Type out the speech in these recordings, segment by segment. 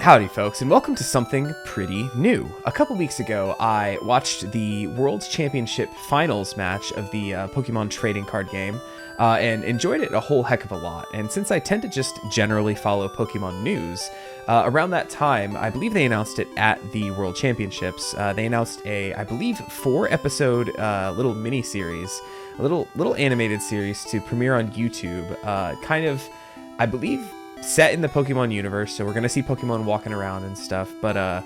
Howdy folks, and welcome to something pretty new. A couple weeks ago, I watched the World Championship Finals match of the Pokemon trading card game, and enjoyed it a whole heck of a lot. And since I tend to just generally follow Pokemon news, around that time, I believe they announced it at the World Championships. They announced a, I believe, 4-episode little mini-series, a little animated series to premiere on YouTube, kind of, I believe, set in the Pokemon universe, so we're gonna see Pokemon walking around and stuff, but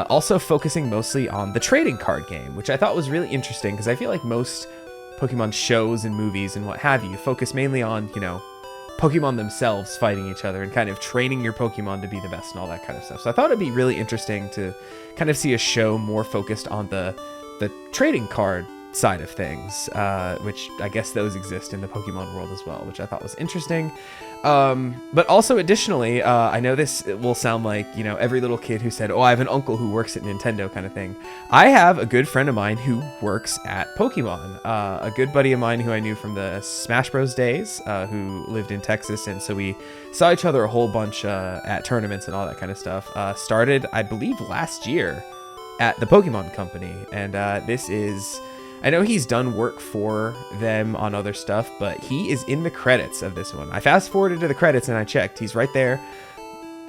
also focusing mostly on the trading card game, which I thought was really interesting because I feel like most Pokemon shows and movies and what have you focus mainly on, you know, Pokemon themselves fighting each other and kind of training your Pokemon to be the best and all that kind of stuff. So I thought it'd be really interesting to kind of see a show more focused on the trading card side of things, which I guess those exist in the Pokemon world as well, which I thought was interesting. But also additionally, I know this will sound like, you know, every little kid who said, oh, I have an uncle who works at Nintendo kind of thing. I have a good friend of mine who works at Pokemon, a good buddy of mine who I knew from the Smash Bros days, who lived in Texas, and so we saw each other a whole bunch at tournaments and all that kind of stuff. Started, I believe, last year at the Pokemon Company, and this is... I know he's done work for them on other stuff, but he is in the credits of this one. I fast forwarded to the credits and I checked. He's right there,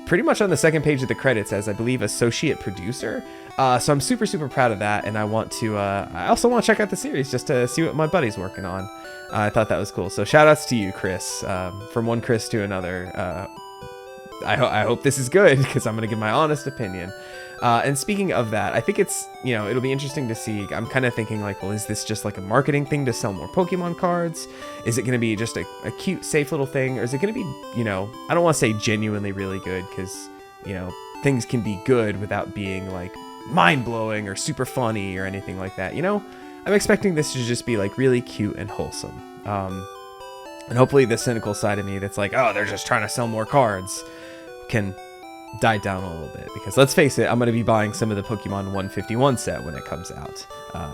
pretty much on the second page of the credits as, I believe, associate producer. So I'm super, super proud of that, and I want to, I also want to check out the series just to see what my buddy's working on. I thought that was cool. So shout outs to you, Chris, from one Chris to another. I hope this is good because I'm going to give my honest opinion. And speaking of that, I think it's, you know, it'll be interesting to see. I'm kind of thinking like, well, is this just like a marketing thing to sell more Pokemon cards? Is it going to be just a cute, safe little thing? Or is it going to be, you know, I don't want to say genuinely really good because, you know, things can be good without being like mind-blowing or super funny or anything like that. You know, I'm expecting this to just be like really cute and wholesome. And hopefully the cynical side of me that's like, oh, they're just trying to sell more cards can die down a little bit, because let's face it, I'm going to be buying some of the Pokemon 151 set when it comes out.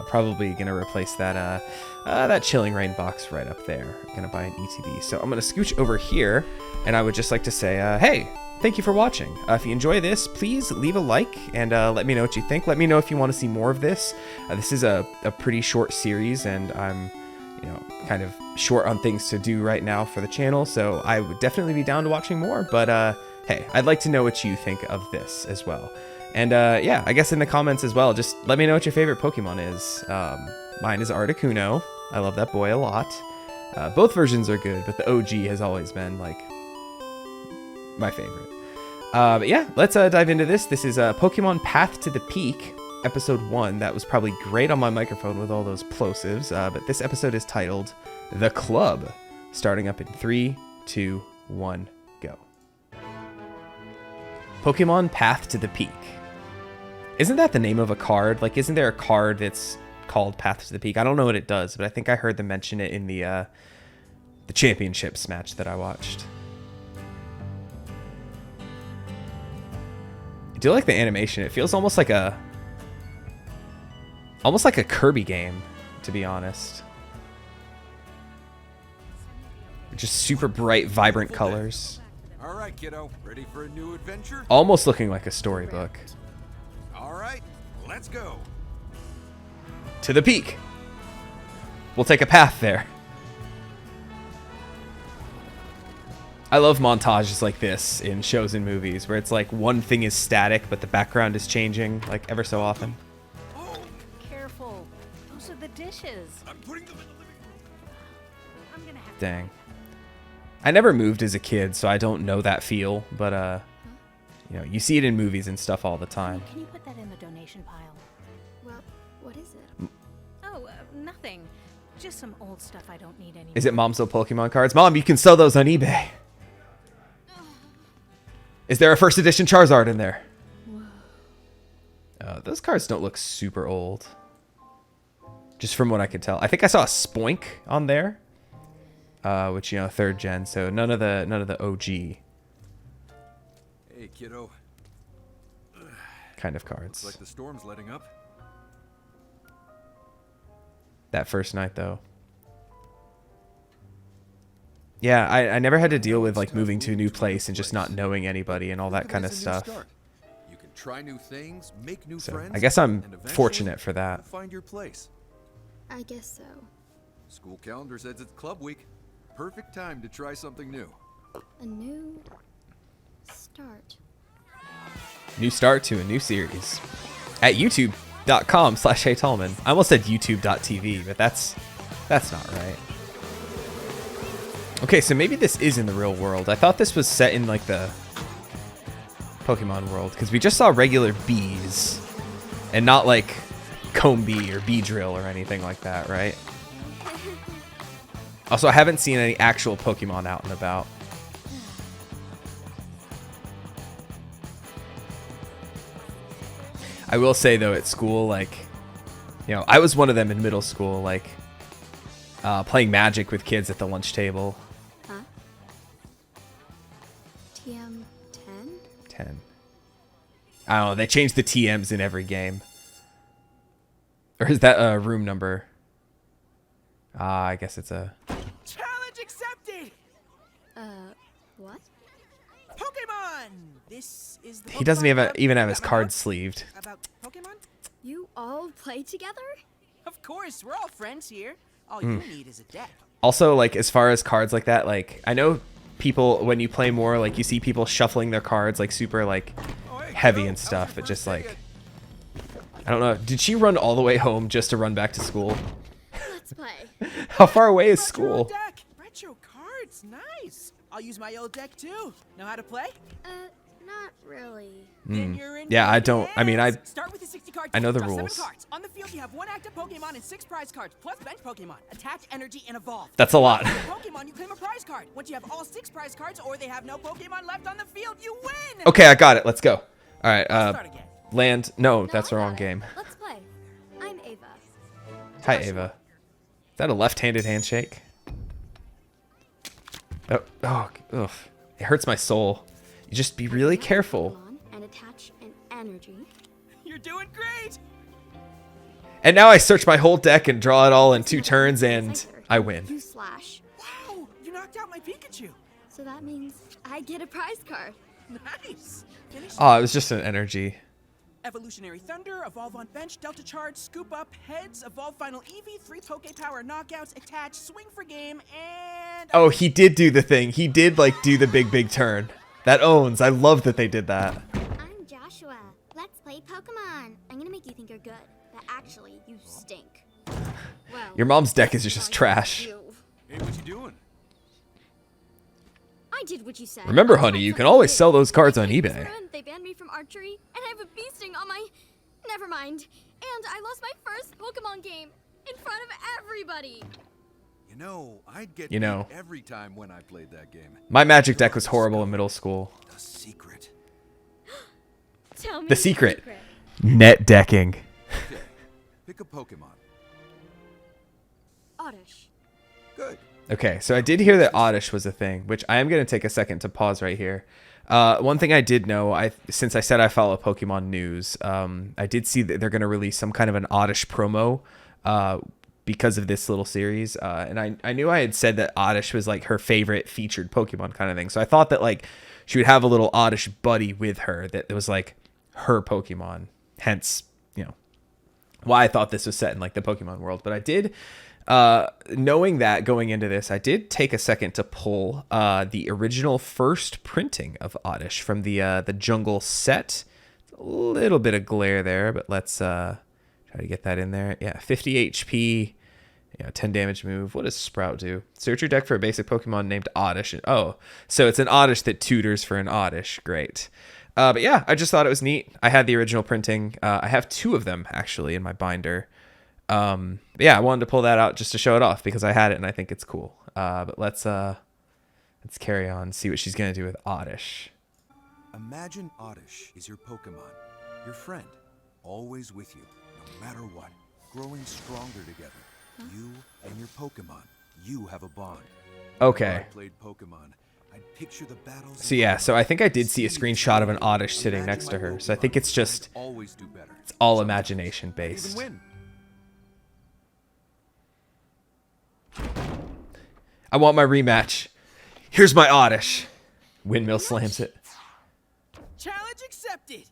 Probably going to replace that that Chilling Rain box right up there. I'm going to buy an ETB. So I'm going to scooch over here, and I would just like to say, hey, thank you for watching. If you enjoy this, please leave a like and let me know what you think. Let me know if you want to see more of this. This is a pretty short series, and I'm, you know, kind of short on things to do right now for the channel, so I would definitely be down to watching more, but hey, I'd like to know what you think of this as well. And yeah, I guess in the comments as well, just let me know what your favorite Pokemon is. Mine is Articuno. I love that boy a lot. Both versions are good, but the OG has always been, like, my favorite. But yeah, let's dive into this. This is Pokemon Path to the Peak, Episode 1. That was probably great on my microphone with all those plosives, but this episode is titled The Club, starting up in 3, 2, 1, go. Pokemon Path to the Peak. Isn't that the name of a card? Like, isn't there a card that's called Path to the Peak? I don't know what it does, but I think I heard them mention it in the championships match that I watched. I do like the animation. It feels almost like a Kirby game, to be honest. Just super bright, vibrant colors. All right, kiddo. Ready for a new adventure? Almost looking like a storybook. All right, let's go. To the peak. We'll take a path there. I love montages like this in shows and movies where it's like one thing is static, but the background is changing like ever so often. Oh, Careful. Those are the dishes. I'm putting them in the living room. I'm gonna have Dang. I never moved as a kid, so I don't know that feel, but you know, you see it in movies and stuff all the time. Can you put that in the donation pile? Well, what is it? Oh, nothing. Just some old stuff I don't need anymore. Is it Mom's old Pokemon cards? Mom, you can sell those on eBay. Is there a first edition Charizard in there? Those cards don't look super old. Just from what I could tell. I think I saw a Spoink on there. Which, you know, 3rd gen, so none of the OG Hey, kiddo. kind of cards. Looks like the storm's letting up. That first night, though. Yeah, I never had to deal with like moving to a new place and just not knowing anybody and all that kind of stuff. try new things, make new So friends. I guess I'm and eventually fortunate for that. you'll find your place. I guess so. School calendar says it's club week. Perfect time to try something new. A new start. New start to a new series at youtube.com/HeyTallman. I almost said youtube.tv, but that's not right. Okay, so maybe this is in the real world. I thought this was set in like the Pokemon world because we just saw regular bees and not like comb bee or bee drill or anything like that, right? Also, I haven't seen any actual Pokemon out and about. I will say though, at school, like, you know, I was one of them in middle school, like, playing Magic with kids at the lunch table. Huh? TM 10? 10. I don't know, they changed the TMs in every game. Or is that a room number? I guess it's a... Challenge accepted! What? Pokemon! This is the He doesn't Pokemon even Club. even have his Got my cards notes sleeved. About Pokemon? You all play together? Of course, we're all friends here. All you need is a deck. Also, like, as far as cards like that, like, I know people, when you play more, like, you see people shuffling their cards, like, super, like, Oh, hey, heavy kiddo, and how's stuff. your It just, first day like... I don't know. Did she run all the way home just to run back to school? Let's play. How far away is Retro school? deck! Retro cards, nice! I'll use my old deck too. Know how to play? Not really. Then you're in Yeah, I good don't- I mean, hands. Start with a 60 card I know the deck. Draw rules. 7 cards. On the field, you have 1 active Pokemon and 6 prize cards, plus bench Pokemon. Attach energy and evolve. That's a lot. Pokemon, you claim a prize card. Once you have all 6 prize cards or they have no Pokemon left on the field, you win! Okay, I got it. Let's go. All right, Start again. land. No, No, that's the I wrong got it. game. Let's play. I'm Ava. Hi, Ava. Is that a left-handed handshake? Oh, ugh. It hurts my soul. You just be really careful. Pokemon and attach an energy. You're doing great! And now I search my whole deck and draw it all in 2 turns, and Cipher. I win. You slash. Wow, you knocked out my Pikachu. So that means I get a prize card. Nice. Finish. Oh, it was just an energy. Evolutionary Thunder, Evolve on Bench, Delta Charge, Scoop Up, Heads, Evolve Final Eevee, 3 Poke Power Knockouts, Attach, Swing for Game, and... Oh, he did do the thing. He did, like, do the big turn. That owns. I love that they did that. I'm Joshua. Let's play Pokemon. I'm gonna make you think you're good, but actually, you stink. Well, Your mom's deck is that's just how trash. you. Hey, what you doing? I did what you said. Remember, I honey, tried you can something always new. sell those cards My on grades eBay. ruined, They banned me from archery, and I have a bee sting on my... Never mind. And I lost my first Pokemon game in front of everybody. You know, I'd get You know. beat every time when I played that game. My Magic deck was horrible in middle school. The secret. Tell me The secret. Net decking. Okay, pick a Pokemon. Oddish. Good. Okay, so I did hear that Oddish was a thing, which I am going to take a second to pause right here. One thing I did know, since I said I follow Pokemon news, I did see that they're going to release some kind of an Oddish promo because of this little series. And I knew I had said that Oddish was like her favorite featured Pokemon kind of thing. So I thought that like she would have a little Oddish buddy with her that was like her Pokemon. Hence, you know, why I thought this was set in like the Pokemon world. But I did... knowing that going into this, I did take a second to pull the original first printing of Oddish from the Jungle set. A little bit of glare there, but let's try to get that in there. Yeah, 50 HP, 10 damage move. What does Sprout do? Search your deck for a basic Pokemon named Oddish. Oh, so it's an Oddish that tutors for an Oddish. Great. But yeah, I just thought it was neat. I had the original printing. I have 2 of them actually in my binder. But yeah, I wanted to pull that out just to show it off because I had it and I think it's cool. But let's carry on and see what she's gonna do with Oddish. Imagine Oddish is your Pokemon, your friend, always with you, no matter what, growing stronger together. You and your Pokemon, you have a bond. When Okay. I played Pokemon, I'd picture the battles. So yeah, so I think I did see a screenshot of an Oddish sitting next to her. So I think it's just always do better. it's all imagination Even based. win. I want my rematch. Here's my Oddish. Windmill slams it. Challenge accepted!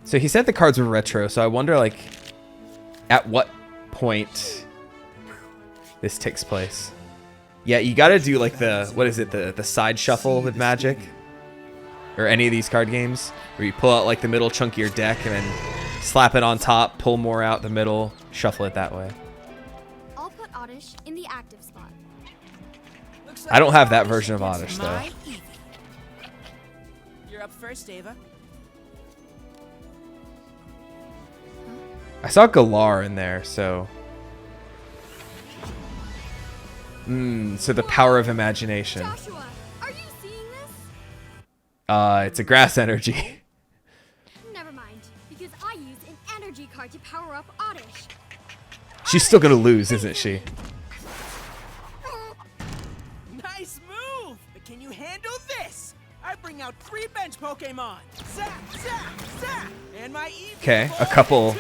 So he said the cards were retro, so I wonder, like, at what point this takes place. Yeah, you gotta do, like, the, what is it, the side shuffle with Magic? Or any of these card games, where you pull out, like, the middle chunk of your deck and then slap it on top, pull more out the middle, shuffle it that way. I'll put Oddish in the active spot. I don't have that version of Oddish, though. My Eevee. You're up first, Ava. I saw Galar in there, so... so the power of imagination. Joshua, are you seeing this? It's a grass energy. Never mind, because I use an energy card to power up Oddish. She's still gonna lose, isn't she? Nice move! But can you handle this? I bring out 3 bench Pokemon. Zap, zap, zap! And my Eevee. Okay, a couple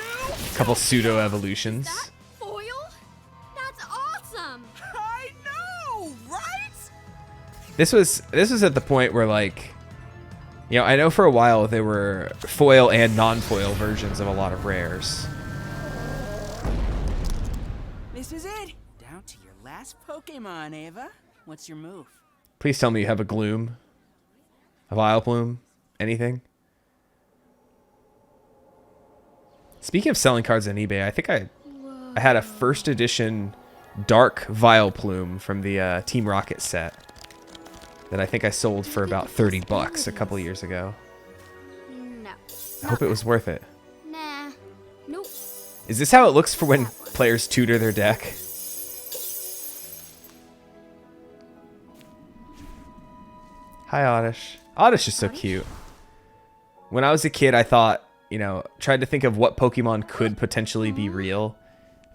pseudo evolutions. That foil? That's awesome! I know, right? This was at the point where, like, you know, I know for a while there were foil and non-foil versions of a lot of rares. This is it. Down to your last Pokemon, Ava. What's your move? Please tell me you have a Gloom, a Vileplume, anything. Speaking of selling cards on eBay, I think I had a first edition Dark Vileplume from the Team Rocket set that I think I sold for about 30 bucks a couple years ago. No. I hope it was worth it. Nah. Nope. Is this how it looks for when players tutor their deck? Hi, Oddish. Oddish is so cute. When I was a kid, I thought, you know, tried to think of what Pokemon could potentially be real.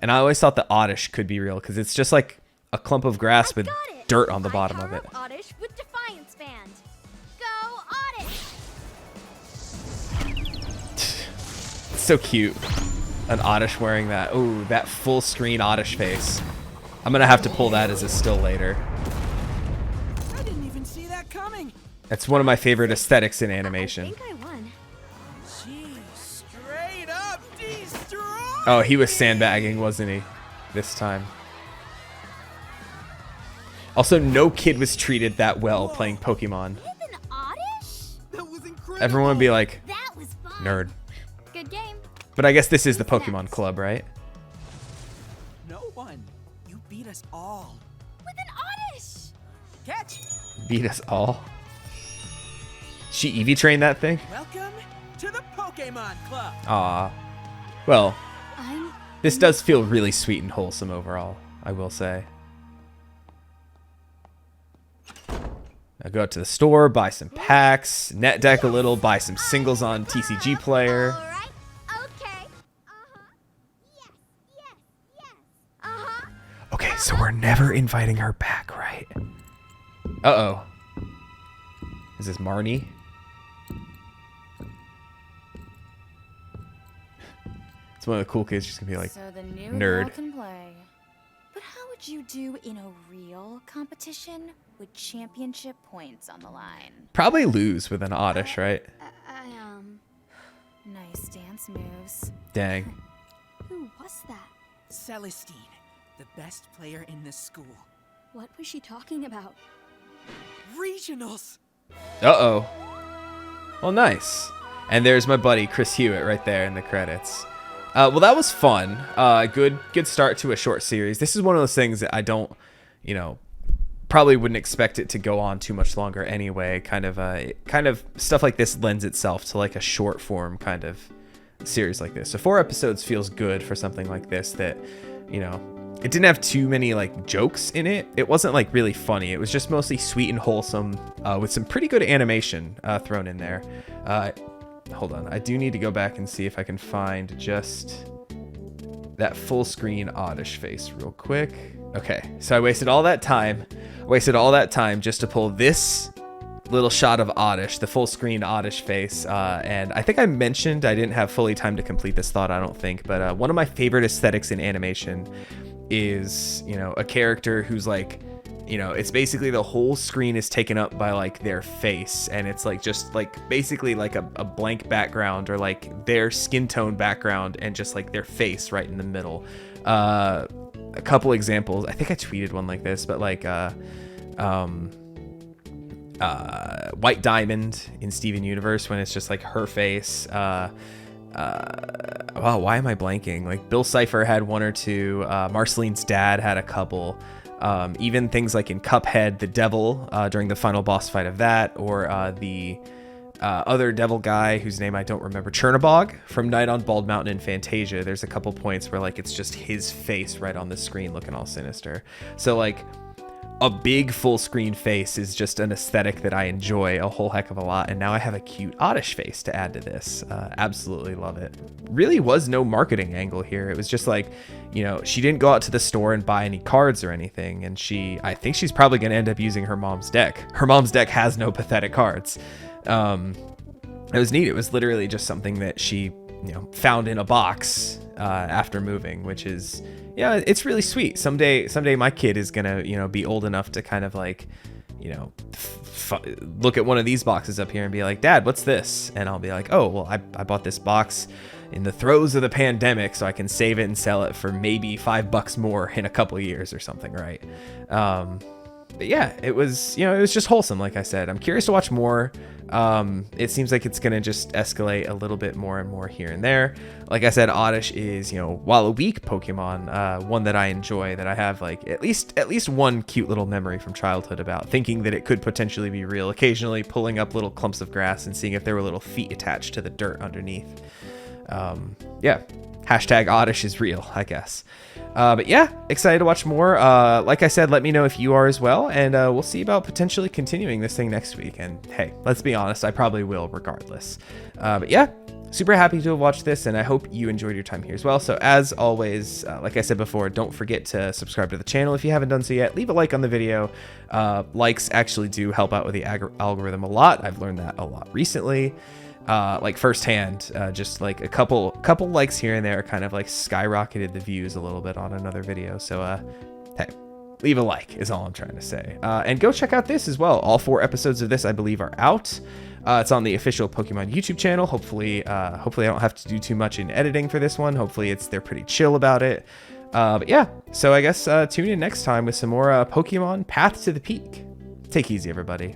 And I always thought that Oddish could be real because it's just like a clump of grass with dirt on the bottom of it. Oddish with Defiance Band. Go Oddish! It's so cute. An Oddish wearing that. Ooh, that full screen Oddish face. I'm going to have to pull that as a still later. I didn't even see that coming. That's one of my favorite aesthetics in animation. I think I won. Jeez, straight up destroy. Oh, he was sandbagging, wasn't he? This time. Also, no kid was treated that well playing Pokemon. With an Oddish? That was incredible. Everyone would be like, That was fun. nerd. Good game. But I guess this is the Pokemon Club, right? No one. You beat us all. With an Oddish! Catch. Beat us all. She Eevee trained that thing? Welcome to the Pokemon Club. Aw. Well, I'm this does feel really sweet and wholesome overall, I will say. I'll go out to the store, buy some packs, net deck a little, buy some singles on TCG Player. all right. Okay. Uh-huh. Yes, yes, yes. Uh-huh. Okay, so we're never inviting her back, right? Uh-oh. Is this Marnie? It's one of the cool kids. She's gonna be like, So the new nerd. girl can play. But how would you do in a real competition with championship points on the line? probably lose with an Oddish, right? Nice dance moves. Dang. Who was that? Celestine, the best player in this school. What was she talking about? Regionals. Uh-oh. Well, nice. And there's my buddy Chris Hewitt right there in the credits. Well, that was fun. Good start to a short series. This is one of those things that I don't, you know, probably wouldn't expect it to go on too much longer anyway. Kind of stuff like this lends itself to like a short form kind of series like this. So 4 episodes feels good for something like this that, you know, it didn't have too many like jokes in it. It wasn't like really funny. It was just mostly sweet and wholesome with some pretty good animation thrown in there. Hold on. I do need to go back and see if I can find just that full screen Oddish face real quick. Okay, so I wasted all that time. Just to pull this little shot of Oddish, the full screen Oddish face. And I think I mentioned I didn't have fully time to complete this thought, I don't think. But one of my favorite aesthetics in animation is, you know, a character who's like you know, it's basically the whole screen is taken up by like their face, and it's like just like basically like a blank background, or like their skin tone background, and just like their face right in the middle. A couple examples, I think I tweeted one like this, but like White Diamond in Steven Universe, when it's just like her face. Wow, why am I blanking? Like Bill Cipher had one or two, Marceline's dad had a couple. Even things like in Cuphead, the devil during the final boss fight of that, or the other devil guy whose name I don't remember, Chernabog from Night on Bald Mountain in Fantasia. There's a couple points where like it's just his face right on the screen looking all sinister. So like a big full screen face is just an aesthetic that I enjoy a whole heck of a lot. And now I have a cute Oddish face to add to this. Absolutely love it. Really was no marketing angle here. It was just like, you know, she didn't go out to the store and buy any cards or anything. And I think she's probably going to end up using her mom's deck. Her mom's deck has no pathetic cards. It was neat. It was literally just something that she, you know, found in a box after moving, which is, yeah, it's really sweet. Someday my kid is gonna, you know, be old enough to kind of like, you know, look at one of these boxes up here and be like, Dad, what's this? And I'll be like, oh, well, I bought this box in the throes of the pandemic so I can save it and sell it for maybe $5 more in a couple of years or something, right? But yeah, it was, you know, it was just wholesome. Like I said, I'm curious to watch more. It seems like it's going to just escalate a little bit more and more here and there. Like I said, Oddish is, you know, while a weak Pokemon, one that I enjoy, that I have like at least one cute little memory from childhood about, thinking that it could potentially be real, occasionally pulling up little clumps of grass and seeing if there were little feet attached to the dirt underneath. Yeah, hashtag Oddish is real, I guess. But yeah, excited to watch more. Like I said, let me know if you are as well, and we'll see about potentially continuing this thing next week. And hey, let's be honest, I probably will regardless. But yeah, super happy to have watched this, and I hope you enjoyed your time here as well. So as always, like I said before, don't forget to subscribe to the channel if you haven't done so yet. Leave a like on the video. Likes actually do help out with the algorithm a lot. I've learned that a lot recently. Like firsthand, just like a couple likes here and there kind of like skyrocketed the views a little bit on another video. So hey, leave a like is all I'm trying to say. And go check out this as well. All 4 episodes of this, I believe, are out. It's on the official Pokemon YouTube channel. Hopefully I don't have to do too much in editing for this one. Hopefully they're pretty chill about it. But yeah, so I guess tune in next time with some more Pokemon Path to the Peak. Take it easy, everybody.